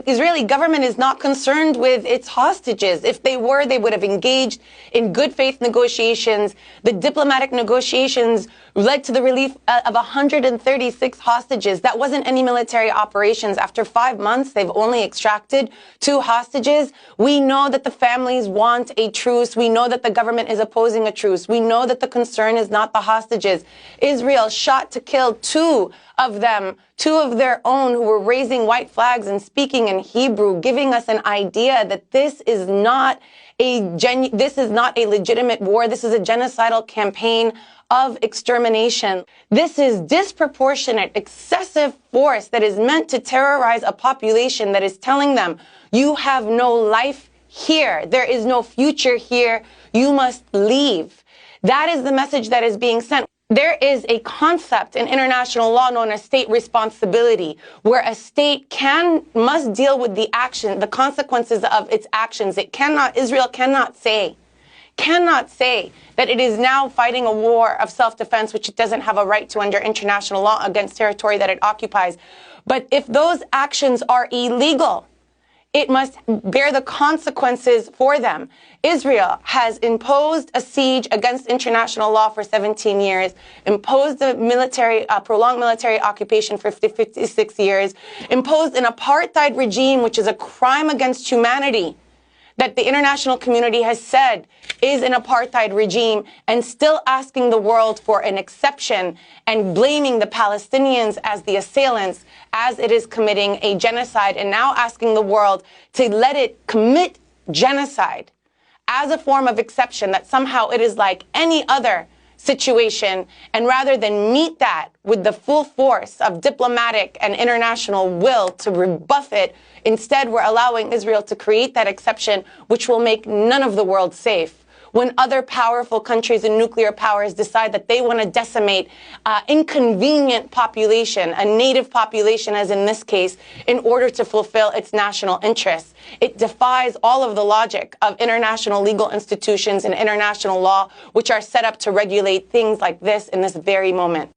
Israeli government is not concerned with its hostages. If they were, they would have engaged in good faith negotiations. The diplomatic negotiations led to the relief of 136 hostages. That wasn't any military operations. After 5 months, they've only extracted 2 hostages. We know that the families want a truce. We know that the government is opposing a truce. We know that the concern is not the hostages. Israel shot to kill 2 of them, 2 of their own, who were raising white flags and speaking in Hebrew, giving us an idea that this is not a legitimate war. This is a genocidal campaign of extermination. This is disproportionate, excessive force that is meant to terrorize a population that is telling them, you have no life here. There is no future here. You must leave. That is the message that is being sent. There is a concept in international law known as state responsibility, where a state must deal with the consequences of its actions. Israel cannot say that it is now fighting a war of self-defense, which it doesn't have a right to under international law, against territory that it occupies. But if those actions are illegal, it must bear the consequences for them. Israel has imposed a siege against international law for 17 years, imposed a prolonged military occupation for 56 years, imposed an apartheid regime, which is a crime against humanity, that the international community has said is an apartheid regime, and still asking the world for an exception and blaming the Palestinians as the assailants as it is committing a genocide, and now asking the world to let it commit genocide as a form of exception, that somehow it is like any other situation, and rather than meet that with the full force of diplomatic and international will to rebuff it, instead we're allowing Israel to create that exception, which will make none of the world safe. When other powerful countries and nuclear powers decide that they want to decimate inconvenient population, a native population as in this case, in order to fulfill its national interests, it defies all of the logic of international legal institutions and international law, which are set up to regulate things like this in this very moment.